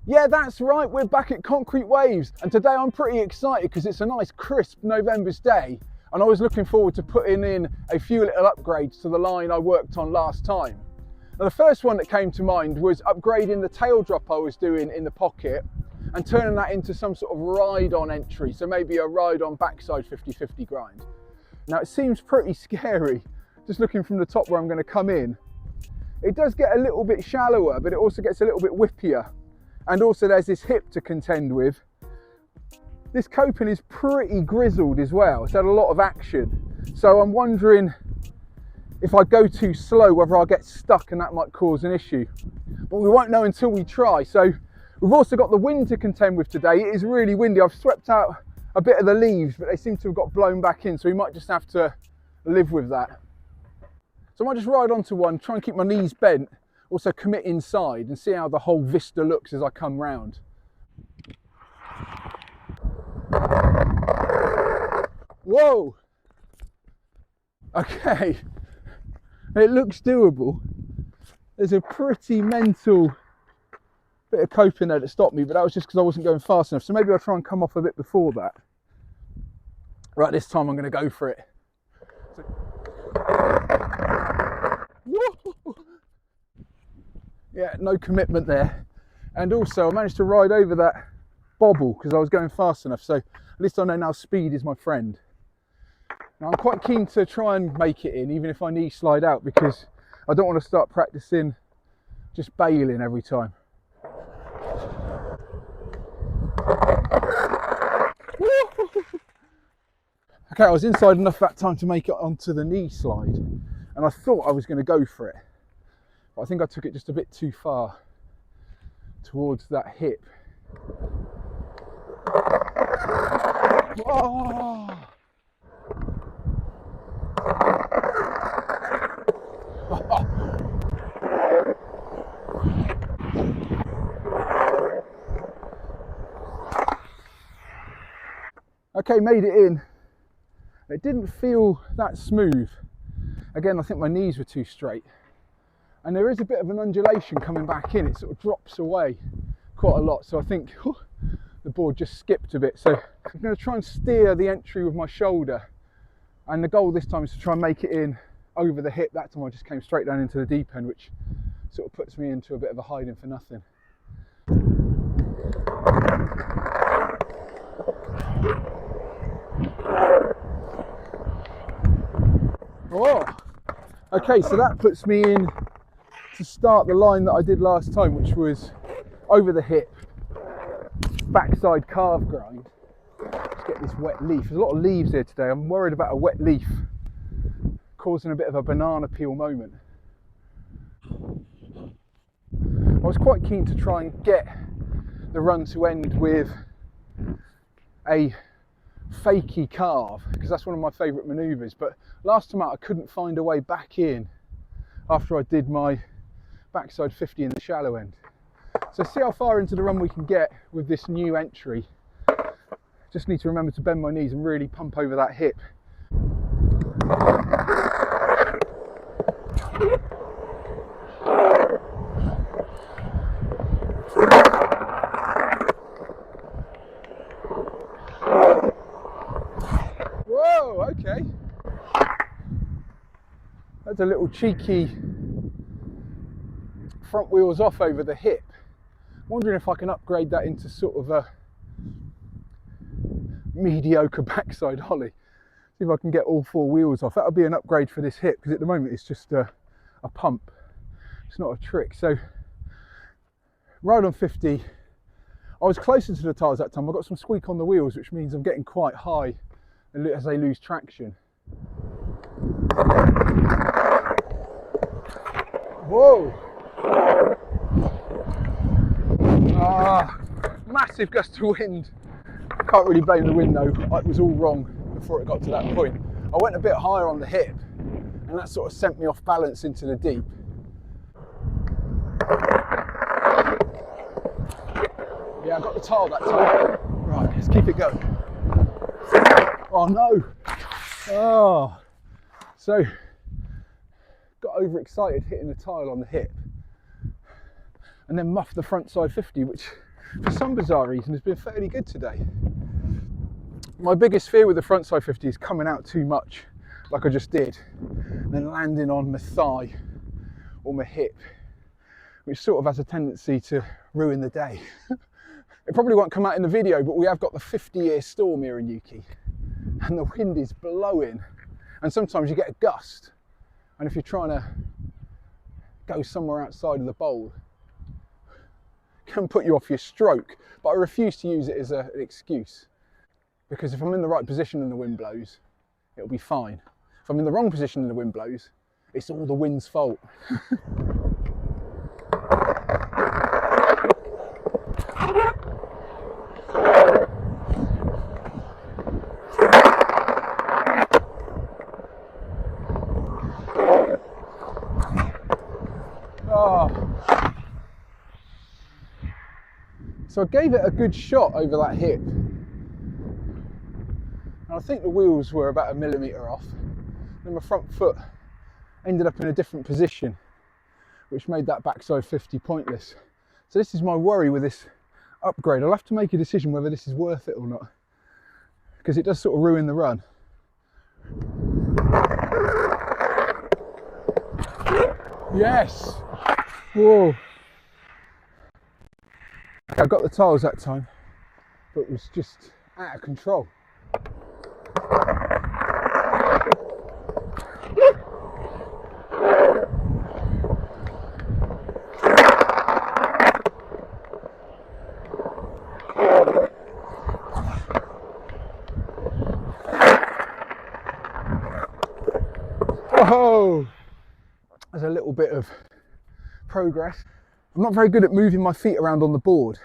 Yeah, that's right, we're back at Concrete Waves, and today I'm pretty excited because it's a nice crisp November's day, and I was looking forward to putting in a few little upgrades to the line I worked on last time. Now, the first one that came to mind was upgrading the tail drop I was doing in the pocket and turning that into some sort of ride-on entry, so maybe a ride-on backside 50-50 grind. Now, it seems pretty scary, just looking from the top where I'm going to come in. It does get a little bit shallower, but it also gets a little bit whippier. And also there's this hip to contend with. This coping is pretty grizzled as well. It's had a lot of action. So I'm wondering if I go too slow, whether I'll get stuck and that might cause an issue. But we won't know until we try. So we've also got the wind to contend with today. It is really windy. I've swept out a bit of the leaves, but they seem to have got blown back in. So we might just have to live with that. So I might just ride onto one, try and keep my knees bent, also commit inside and see how the whole vista looks as I come round. Whoa! Okay, it looks doable. There's a pretty mental bit of coping there that stopped me, but that was just because I wasn't going fast enough. So maybe I'll try and come off a bit before that. Right, this time I'm going to go for it. Yeah, no commitment there. And also I managed to ride over that bobble because I was going fast enough. So at least I know now speed is my friend. Now I'm quite keen to try and make it in, even if I knee slide out, because I don't want to start practicing just bailing every time. Okay, I was inside enough that time to make it onto the knee slide, and I thought I was going to go for it. But I think I took it just a bit too far towards that hip. Oh. Okay, made it in. It didn't feel that smooth. Again, I think my knees were too straight. And there is a bit of an undulation coming back in. It sort of drops away quite a lot. So I think the board just skipped a bit. So I'm going to try and steer the entry with my shoulder. And the goal this time is to try and make it in over the hip. That time I just came straight down into the deep end, which sort of puts me into a bit of a hiding for nothing. Oh, okay, so that puts me in to start the line that I did last time, which was over the hip, backside calf grind. Let's get this wet leaf. There's a lot of leaves here today. I'm worried about a wet leaf causing a bit of a banana peel moment. I was quite keen to try and get the run to end with a fakie carve, because that's one of my favourite manoeuvres, but last time out I couldn't find a way back in after I did my backside 50 in the shallow end. So see how far into the run we can get with this new entry. Just need to remember to bend my knees and really pump over that hip. Whoa, okay. That's a little cheeky front wheels off over the hip. Wondering if I can upgrade that into sort of a mediocre backside ollie. See if I can get all four wheels off. That'll be an upgrade for this hip, because at the moment it's just a pump. It's not a trick. So ride on 50. I was closer to the tyres that time. I got some squeak on the wheels, which means I'm getting quite high as they lose traction. Whoa! Massive gust of wind. Can't really blame the wind though. It was all wrong before it got to that point. I went a bit higher on the hip, and that sort of sent me off balance into the deep. Yeah, I got the tile that time. Right, let's keep it going. Oh no! Oh, so got overexcited hitting the tile on the hip, and then muffed the front side 50, which for some bizarre reason, has been fairly good today. My biggest fear with the frontside 50 is coming out too much, like I just did, and then landing on my thigh or my hip, which sort of has a tendency to ruin the day. It probably won't come out in the video, but we have got the 50-year storm here in Newquay, and the wind is blowing, and sometimes you get a gust, and if you're trying to go somewhere outside of the bowl, it can put you off your stroke. But I refuse to use it as an excuse, because if I'm in the right position and the wind blows, it'll be fine. If I'm in the wrong position and the wind blows, it's all the wind's fault. So I gave it a good shot over that hip, and I think the wheels were about 1 millimetre off, and my front foot ended up in a different position, which made that backside 50 pointless. So this is my worry with this upgrade. I'll have to make a decision whether this is worth it or not, because it does sort of ruin the run. Yes! Whoa! I got the tiles that time, but it was just out of control. Oh, there's a little bit of progress. I'm not very good at moving my feet around on the board.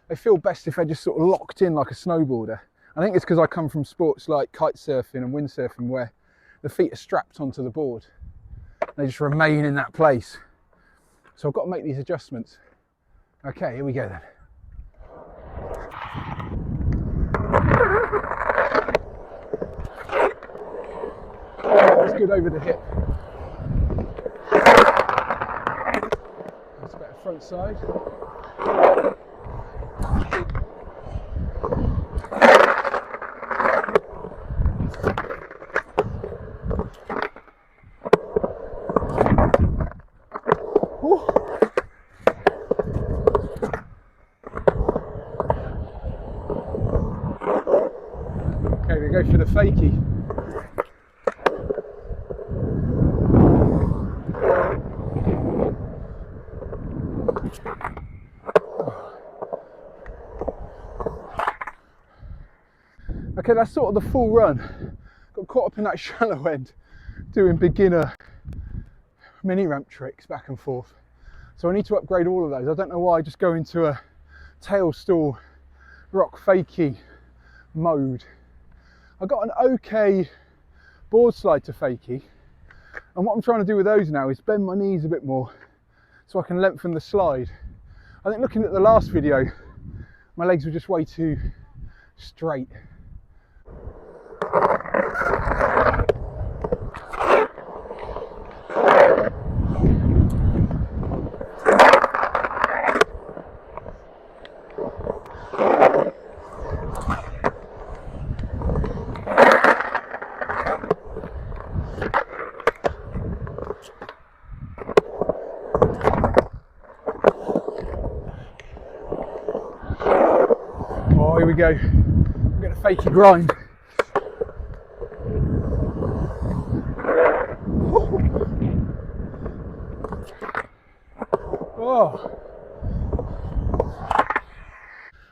They feel best if they're just sort of locked in like a snowboarder. I think it's because I come from sports like kite surfing and windsurfing where the feet are strapped onto the board. They just remain in that place. So I've got to make these adjustments. Okay, here we go then. That's good over the hip. That's better front side. Okay, we go for the fakie. Okay, that's sort of the full run. Got caught up in that shallow end doing beginner mini ramp tricks back and forth. So I need to upgrade all of those. I don't know why I just go into a tail stall rock fakie mode. I got an okay board slide to fakie, and what I'm trying to do with those now is bend my knees a bit more so I can lengthen the slide. I think looking at the last video, my legs were just way too straight. Oh, here we go. I'm going to fakie grind. Oh,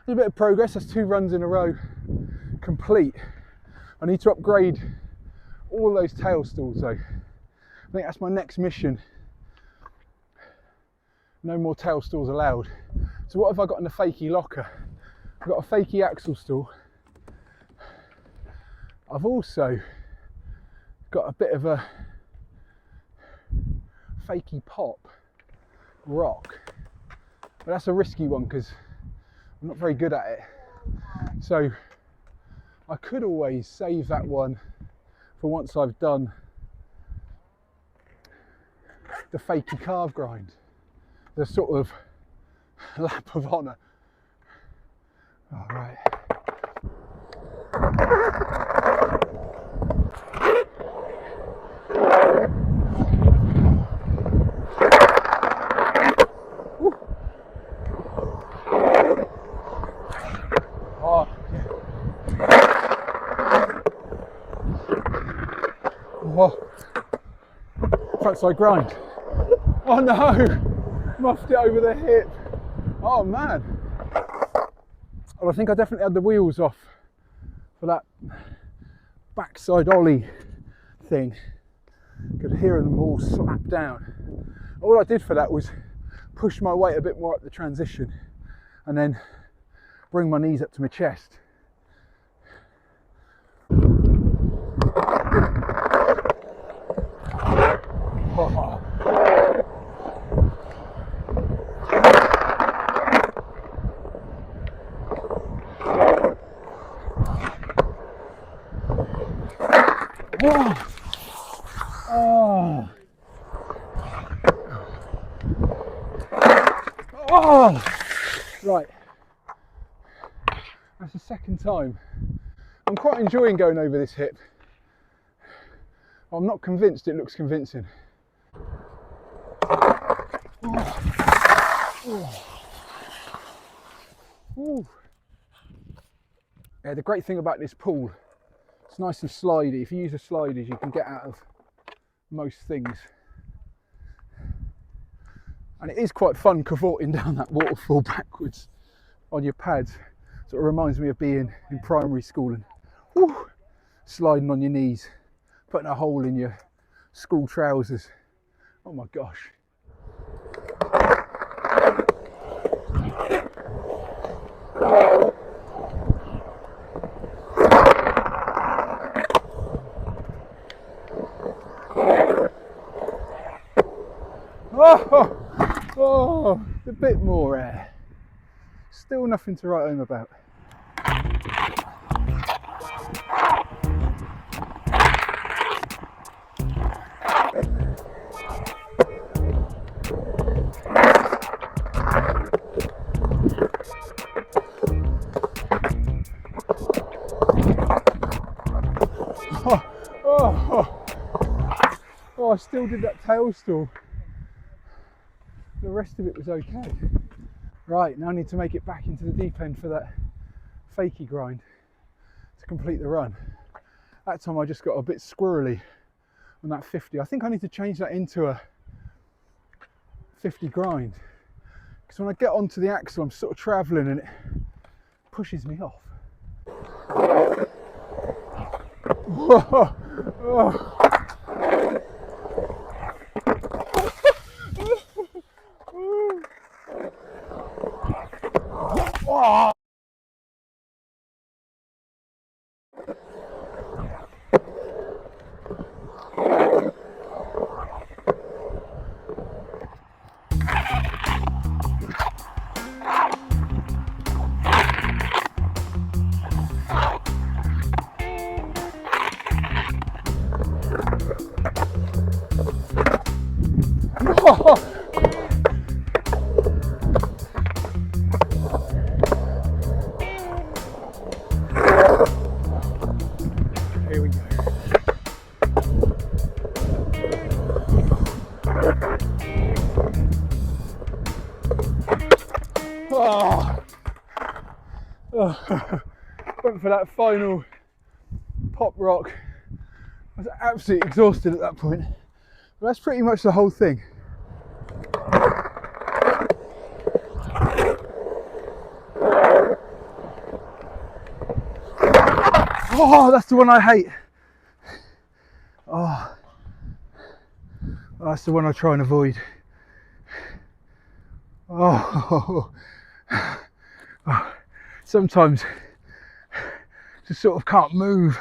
there's a bit of progress. That's 2 runs in a row complete. I need to upgrade all those tail stalls though. I think that's my next mission. No more tail stalls allowed. So what have I got in the fakie locker? I've got a fakie axle stall. I've also got a bit of a fakie pop rock, but that's a risky one because I'm not very good at it. So I could always save that one for once I've done the fakie carve grind, the sort of lap of honour. All right. Oh, yeah. Oh. Front side grind. Oh no! Muffed it over the hip. Oh man. Well, I think I definitely had the wheels off for that backside ollie thing. Could hear them all slap down. All I did for that was push my weight a bit more up the transition and then bring my knees up to my chest. Oh. Oh. Oh. Right. That's the second time. I'm quite enjoying going over this hip. I'm not convinced it looks convincing. Ooh. Yeah, the great thing about this pool, it's nice and slidey. If you use the sliders, you can get out of most things. And it is quite fun cavorting down that waterfall backwards on your pads. Sort of reminds me of being in primary school and whoo, sliding on your knees, putting a hole in your school trousers. Oh my gosh. Oh, a bit more air. Still nothing to write home about. Oh, I still did that tail stall. The rest of it was okay. Right, now I need to make it back into the deep end for that fakie grind to complete the run. That time I just got a bit squirrely on that 50. I think I need to change that into a 50 grind, because when I get onto the axle I'm sort of travelling and it pushes me off. Whoa. Oh. Oh. Here we go. Oh. Oh. Went for that final pop rock. I was absolutely exhausted at that point. But that's pretty much the whole thing. Oh, that's the one I hate. Oh, that's the one I try and avoid. Oh, sometimes just sort of can't move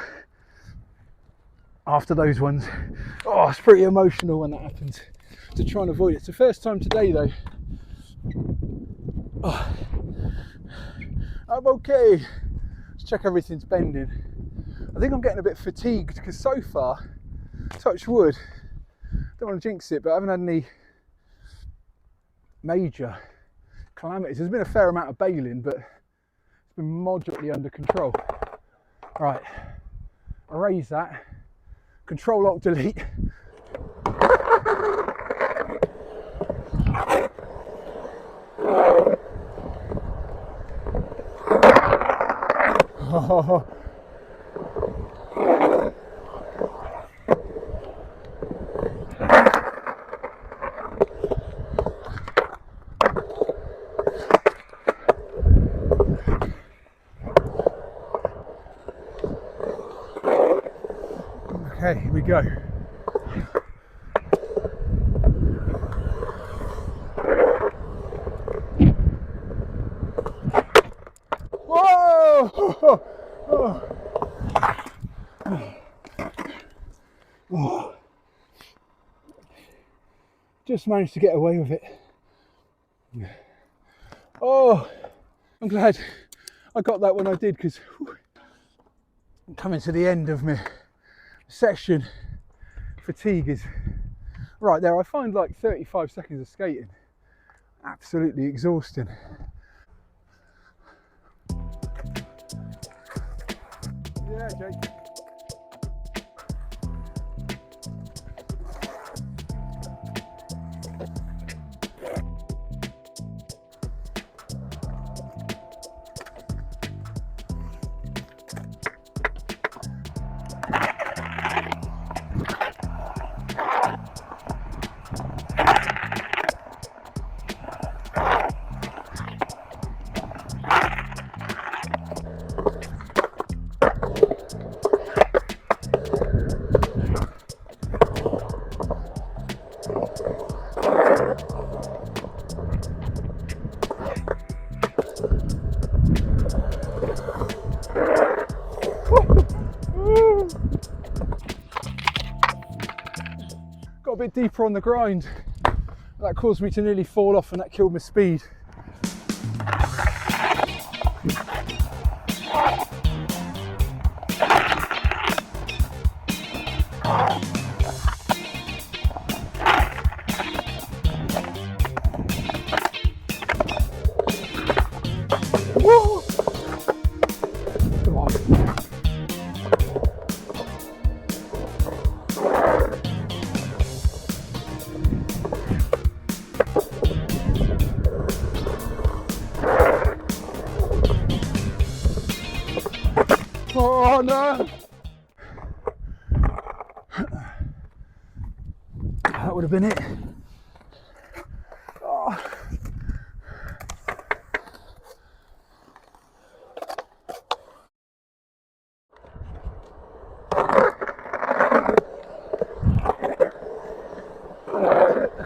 after those ones. Oh, it's pretty emotional when that happens. To try and avoid it. It's the first time today though. Oh, I'm okay. Let's check everything's bending. I think I'm getting a bit fatigued because so far, touch wood, don't want to jinx it, but I haven't had any major calamities. There's been a fair amount of bailing, but it's been moderately under control. Right, erase that, Control Alt Delete. Oh. Okay, here we go. Whoa! Oh. Just managed to get away with it. Oh, I'm glad I got that when I did, because I'm coming to the end of my session. Fatigue is right there. I find like 35 seconds of skating absolutely exhausting. Yeah, Jake. Got a bit deeper on the grind. That caused me to nearly fall off, and that killed my speed. Woo! Come on. Oh no! That would have been it. Oh.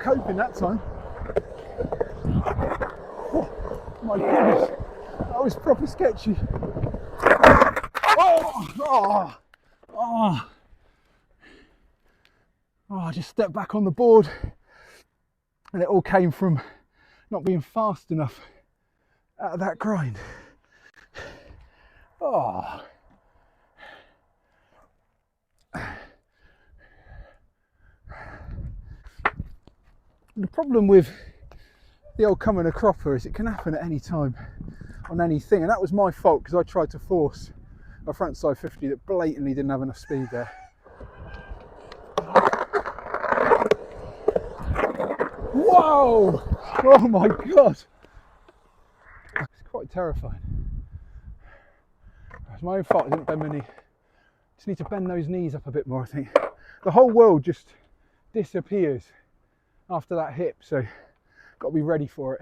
Coping that time. Oh my goodness, that was proper sketchy. Oh, I just stepped back on the board, and it all came from not being fast enough out of that grind. Oh. The problem with the old coming a cropper is it can happen at any time on anything, and that was my fault because I tried to force a frontside 50 that blatantly didn't have enough speed there. Whoa! Oh my god! It's quite terrifying. It's my own fault I didn't bend my knee. Just need to bend those knees up a bit more, I think. The whole world just disappears after that hip, so got to be ready for it.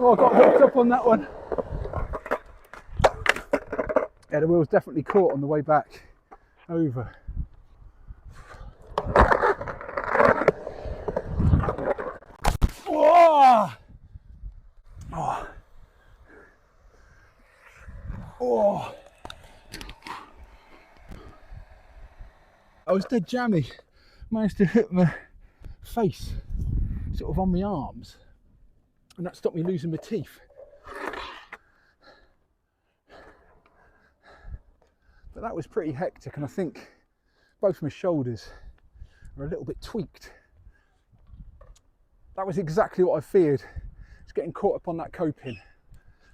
Oh, I got hooked up on that one. Yeah, the wheel's definitely caught on the way back over. Oh! Oh! Oh! I was dead jammy. Managed to hit my face sort of on my arms, and that stopped me losing my teeth. But that was pretty hectic, and I think both my shoulders are a little bit tweaked. that was exactly what I feared. Just getting caught up on that coping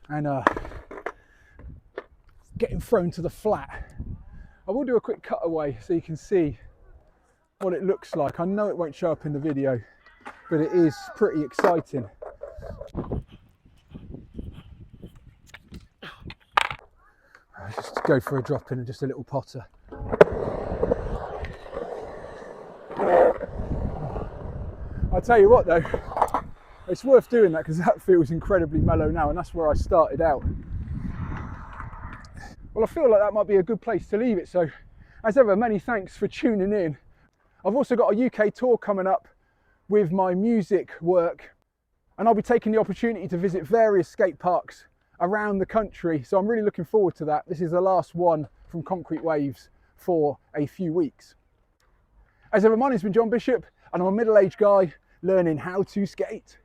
and getting thrown to the flat. I will do a quick cutaway so you can see what it looks like. I know it won't show up in the video, but it is pretty exciting. Just go for a drop in and just a little potter. I'll tell you what though, it's worth doing that because that feels incredibly mellow now, and that's where I started out. Well, I feel like that might be a good place to leave it. So as ever, many thanks for tuning in. I've also got a UK tour coming up with my music work, and I'll be taking the opportunity to visit various skate parks around the country. So I'm really looking forward to that. This is the last one from Concrete Waves for a few weeks. As ever, my name's been John Bishop, and I'm a middle-aged guy learning how to skate.